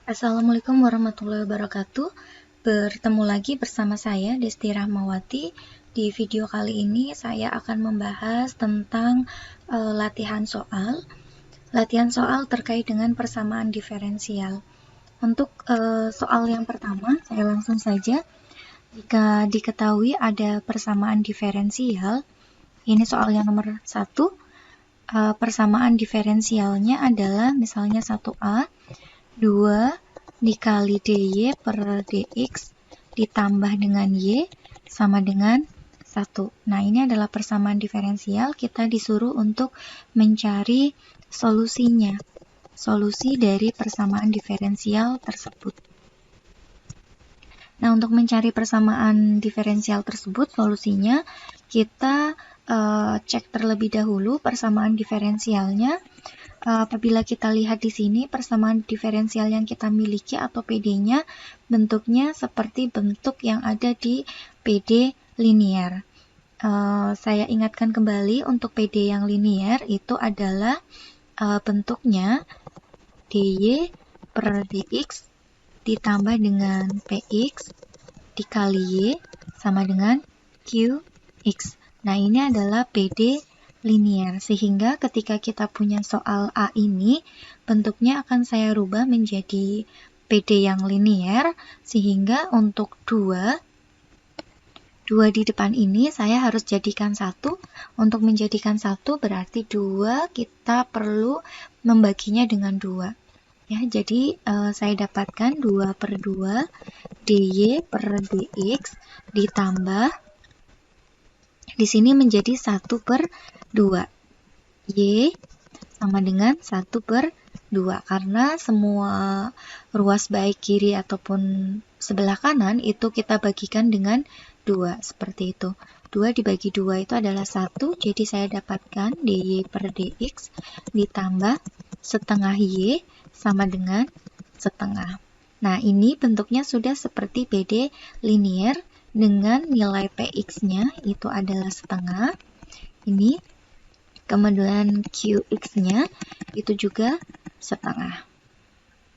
Assalamualaikum warahmatullahi wabarakatuh. Bertemu lagi bersama saya Desti Rahmawati. Di video kali ini saya akan membahas tentang latihan soal. Latihan soal terkait dengan persamaan diferensial. Untuk soal yang pertama, saya langsung saja. Jika diketahui ada persamaan diferensial, ini soal yang nomor 1. Persamaan diferensialnya adalah misalnya 1A 2 dikali dy per dx ditambah dengan y sama dengan 1. Nah, ini adalah persamaan diferensial. Kita disuruh untuk mencari solusinya. Solusi dari persamaan diferensial tersebut. Nah, untuk mencari persamaan diferensial tersebut, solusinya kita cek terlebih dahulu persamaan diferensialnya. Apabila kita lihat di sini, persamaan diferensial yang kita miliki atau PD-nya bentuknya seperti bentuk yang ada di PD linier. Saya ingatkan kembali, untuk PD yang linier itu adalah bentuknya dy per dx ditambah dengan px dikali y sama dengan qx. Nah, ini adalah PD linier, sehingga ketika kita punya soal A ini, bentuknya akan saya rubah menjadi PD yang linier, sehingga untuk 2 di depan ini saya harus jadikan 1. Untuk menjadikan 1 berarti 2 kita perlu membaginya dengan 2. Ya, jadi saya dapatkan 2 per 2 dy per dx ditambah di sini menjadi 1 per 2 y sama dengan 1 per 2, karena semua ruas baik kiri ataupun sebelah kanan itu kita bagikan dengan 2, seperti itu. 2 dibagi 2 itu adalah 1, jadi saya dapatkan dy per dx ditambah setengah y sama dengan setengah. Nah, ini bentuknya sudah seperti PD linier dengan nilai px-nya itu adalah setengah. Ini kemudian qx-nya itu juga setengah.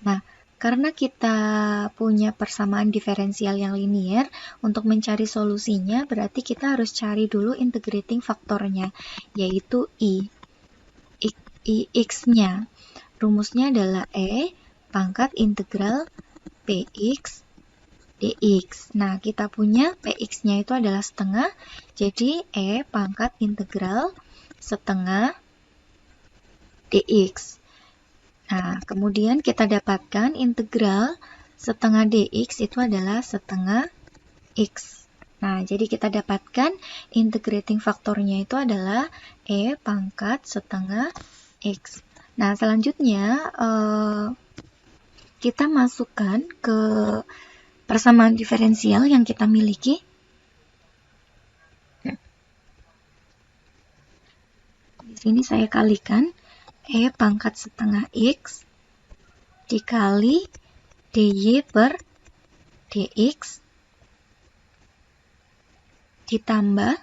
Nah, karena kita punya persamaan diferensial yang linier, untuk mencari solusinya berarti kita harus cari dulu integrating faktornya, yaitu x-nya. Rumusnya adalah E pangkat integral px dx. Nah, kita punya px-nya itu adalah setengah, jadi E pangkat integral setengah dx. Nah, kemudian kita dapatkan integral setengah dx itu adalah setengah x. Nah, jadi kita dapatkan integrating faktornya itu adalah E pangkat setengah x. Nah, selanjutnya kita masukkan ke persamaan diferensial yang kita miliki. Di sini saya kalikan E pangkat setengah x dikali dy per dx ditambah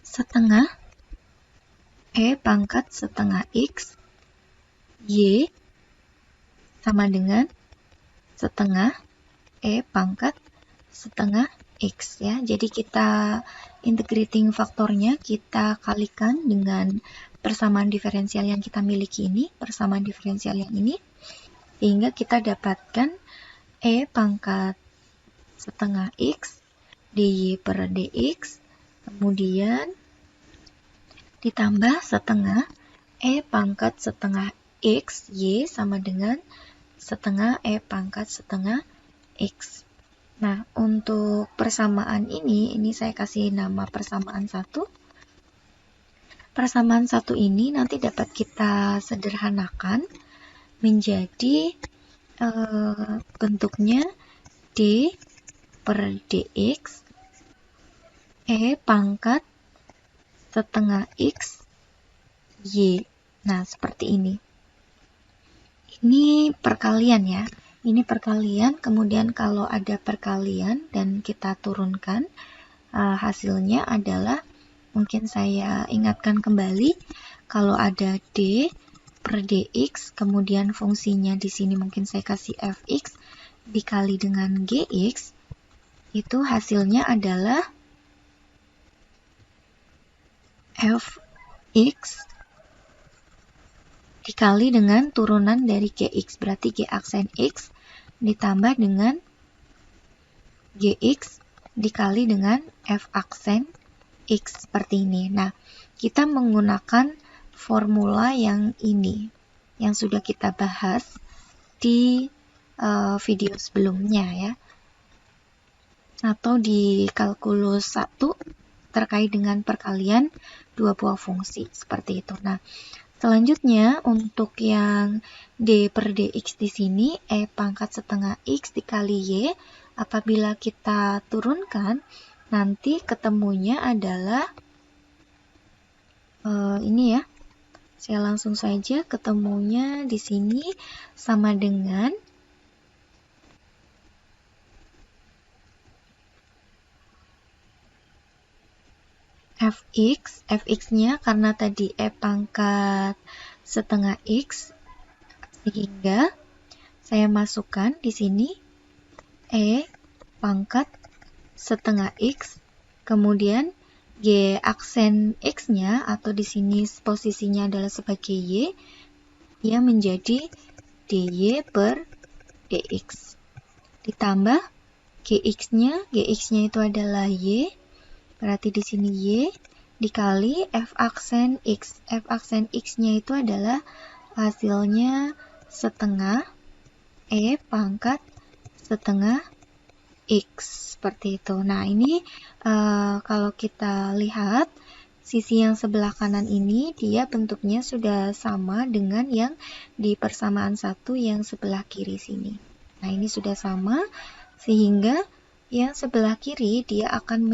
setengah E pangkat setengah x y sama dengan setengah E pangkat setengah x, ya. Jadi kita integrating faktornya kita kalikan dengan persamaan diferensial yang kita miliki ini, persamaan diferensial yang ini, sehingga kita dapatkan E pangkat setengah x dy per dx kemudian ditambah setengah E pangkat setengah x y sama dengan setengah E pangkat setengah x. Nah, untuk persamaan ini saya kasih nama persamaan 1. Persamaan 1 ini nanti dapat kita sederhanakan menjadi bentuknya d per dx E pangkat setengah x y. Nah, seperti ini. Ini perkalian, ya. Ini perkalian, kemudian kalau ada perkalian dan kita turunkan, hasilnya adalah, mungkin saya ingatkan kembali, kalau ada d per dx, kemudian fungsinya di sini mungkin saya kasih fx dikali dengan gx, itu hasilnya adalah fx dikali dengan turunan dari gx, berarti g aksen x ditambah dengan gx dikali dengan f aksen x, seperti ini. Nah, kita menggunakan formula yang ini, yang sudah kita bahas di video sebelumnya ya, atau di kalkulus 1 terkait dengan perkalian dua buah fungsi, seperti itu. Nah, selanjutnya untuk yang d per dx di sini, e pangkat setengah x dikali y, apabila kita turunkan, nanti ketemunya adalah ini ya. Saya langsung saja ketemunya di sini sama dengan fx-nya karena tadi e pangkat setengah x, sehingga saya masukkan di sini e pangkat setengah x, kemudian y aksen x-nya atau di sini posisinya adalah sebagai y, ia menjadi dy per dx, ditambah gx-nya itu adalah y, berarti di sini y dikali f aksen x. F aksen x-nya itu adalah hasilnya setengah e pangkat setengah x, seperti itu. Nah, ini kalau kita lihat sisi yang sebelah kanan ini, dia bentuknya sudah sama dengan yang di persamaan 1 yang sebelah kiri sini. Nah, ini sudah sama, sehingga yang sebelah kiri dia akan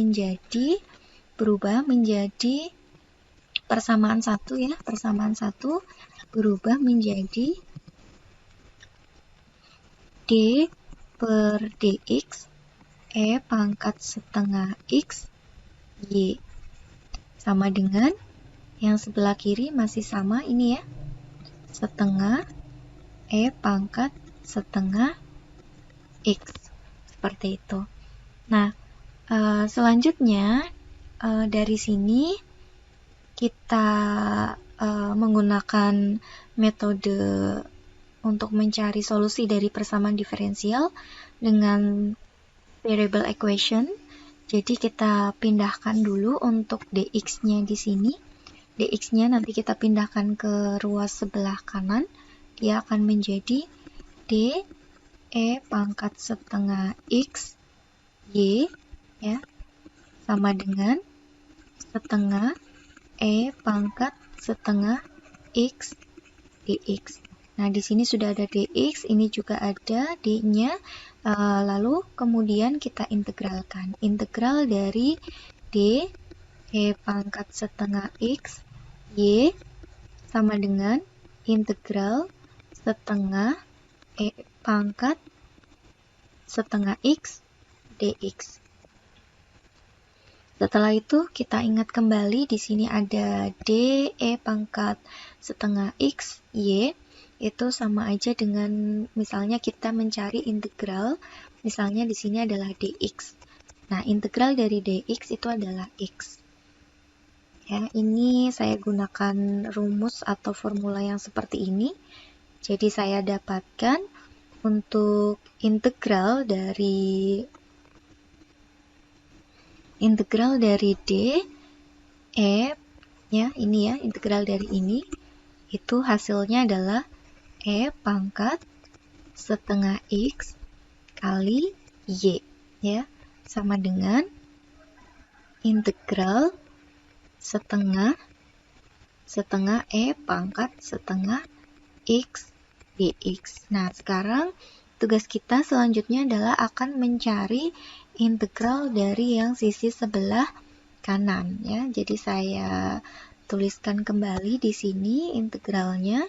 berubah menjadi persamaan 1 ya, persamaan 1 berubah menjadi d per dx e pangkat setengah x y, sama dengan yang sebelah kiri masih sama ini ya, setengah e pangkat setengah x, seperti itu. Nah, selanjutnya dari sini kita menggunakan metode untuk mencari solusi dari persamaan diferensial dengan variable equation. Jadi kita pindahkan dulu untuk dx-nya di sini. Dx-nya nanti kita pindahkan ke ruas sebelah kanan. Dia akan menjadi d e pangkat setengah x y ya, sama dengan setengah e pangkat setengah x dx. Nah, di sini sudah ada dx, ini juga ada d-nya. Lalu kemudian kita integralkan. Integral dari d e pangkat setengah x y sama dengan integral setengah e pangkat setengah x dx. Setelah itu kita ingat kembali di sini ada d e pangkat setengah x y, itu sama aja dengan misalnya kita mencari integral, misalnya di sini adalah dx. Nah, integral dari dx itu adalah x. Ya, ini saya gunakan rumus atau formula yang seperti ini. Jadi saya dapatkan untuk integral dari d e ya, ini ya, integral dari ini itu hasilnya adalah e pangkat setengah x kali y ya, sama dengan integral setengah e pangkat setengah x dx. Nah, sekarang tugas kita selanjutnya adalah akan mencari integral dari yang sisi sebelah kanan ya. Jadi saya tuliskan kembali di sini integralnya.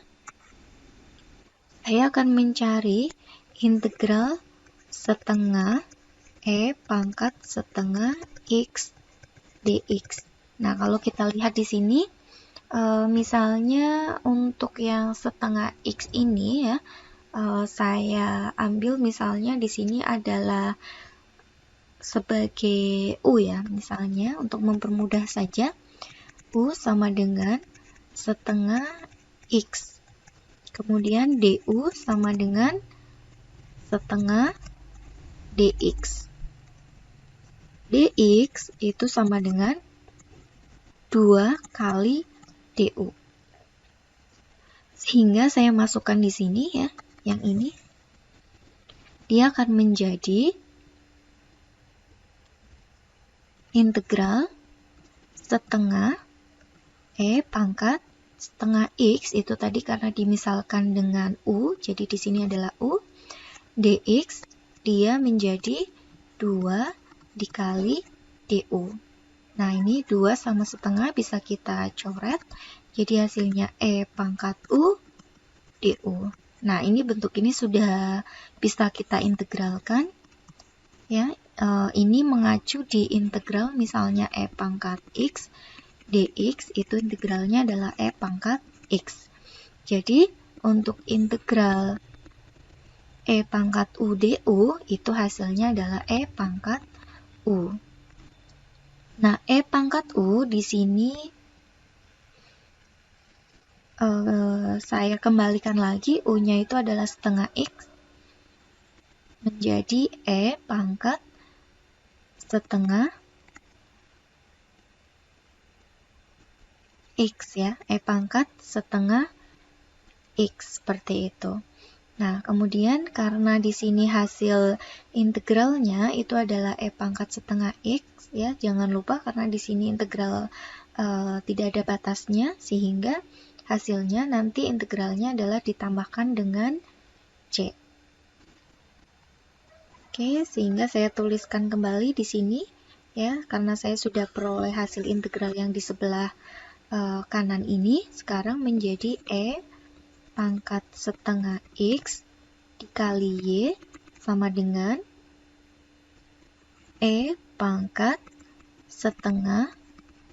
Saya akan mencari integral setengah e pangkat setengah x dx. Nah, kalau kita lihat di sini Misalnya untuk yang setengah X ini ya, saya ambil misalnya di sini adalah sebagai U ya, misalnya untuk mempermudah saja, U sama dengan setengah X. Kemudian DU sama dengan setengah DX. DX itu sama dengan 2 kali DU. Sehingga saya masukkan di sini ya, yang ini. Dia akan menjadi integral setengah E pangkat setengah X, itu tadi karena dimisalkan dengan U, jadi di sini adalah U, dx, dia menjadi 2 dikali du. Nah, ini 2 sama setengah bisa kita coret, jadi hasilnya E pangkat U du. Nah, ini bentuk ini sudah bisa kita integralkan, ya. Ini mengacu di integral misalnya E pangkat X, dx itu integralnya adalah E pangkat X. Jadi, untuk integral E pangkat U du itu hasilnya adalah E pangkat U. Nah, E pangkat U di sini saya kembalikan lagi, U-nya itu adalah setengah X menjadi E pangkat setengah X ya, E pangkat setengah X seperti itu. Nah, kemudian karena di sini hasil integralnya itu adalah E pangkat setengah X ya, jangan lupa karena di sini integral tidak ada batasnya, sehingga hasilnya nanti integralnya adalah ditambahkan dengan C. Oke, sehingga saya tuliskan kembali di sini ya, karena saya sudah peroleh hasil integral yang di sebelah kanan ini, sekarang menjadi E pangkat setengah X dikali Y sama dengan E pangkat setengah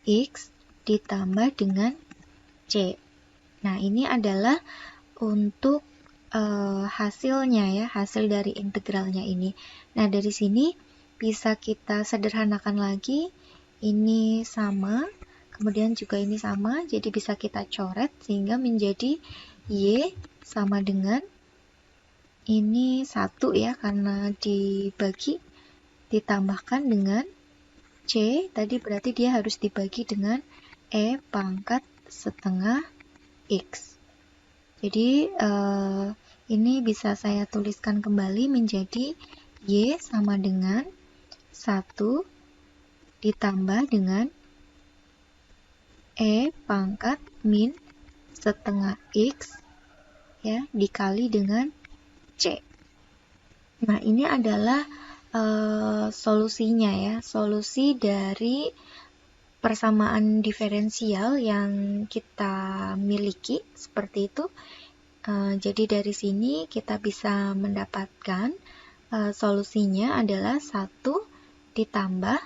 X ditambah dengan C. Nah, ini adalah untuk hasilnya ya, hasil dari integralnya ini. Nah, dari sini bisa kita sederhanakan lagi, ini sama, kemudian juga ini sama, jadi bisa kita coret sehingga menjadi Y sama dengan ini 1 ya, karena dibagi ditambahkan dengan C, tadi berarti dia harus dibagi dengan E pangkat setengah X. Jadi ini bisa saya tuliskan kembali menjadi Y sama dengan 1 ditambah dengan E pangkat min setengah X ya, dikali dengan C. Nah, ini adalah solusinya ya, solusi dari persamaan diferensial yang kita miliki seperti itu. Jadi dari sini kita bisa mendapatkan solusinya adalah 1 ditambah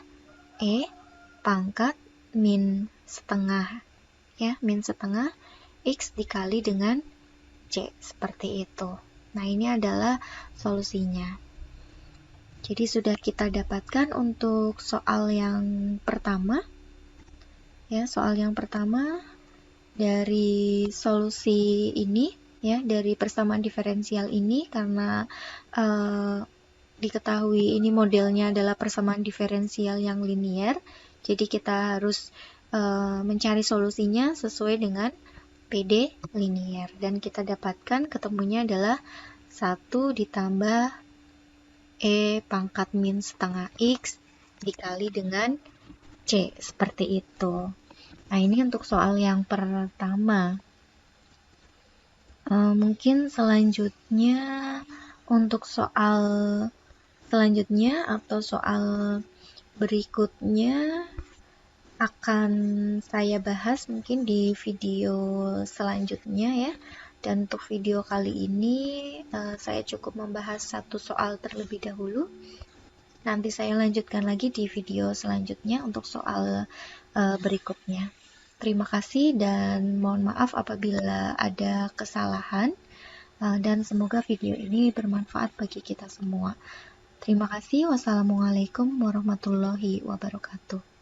E pangkat min setengah ya, min setengah X dikali dengan C, seperti itu. Nah, ini adalah solusinya. Jadi sudah kita dapatkan untuk soal yang pertama. Ya, soal yang pertama dari solusi ini ya, dari persamaan diferensial ini, karena diketahui ini modelnya adalah persamaan diferensial yang linier, jadi kita harus mencari solusinya sesuai dengan PD linier, dan kita dapatkan ketemunya adalah 1 ditambah E pangkat min setengah X dikali dengan C, seperti itu. Nah, ini untuk soal yang pertama. Mungkin selanjutnya untuk soal selanjutnya atau soal berikutnya akan saya bahas mungkin di video selanjutnya ya. Dan untuk video kali ini saya cukup membahas satu soal terlebih dahulu. Nanti saya lanjutkan lagi di video selanjutnya untuk soal berikutnya. Terima kasih dan mohon maaf apabila ada kesalahan, dan semoga video ini bermanfaat bagi kita semua. Terima kasih. Wassalamualaikum warahmatullahi wabarakatuh.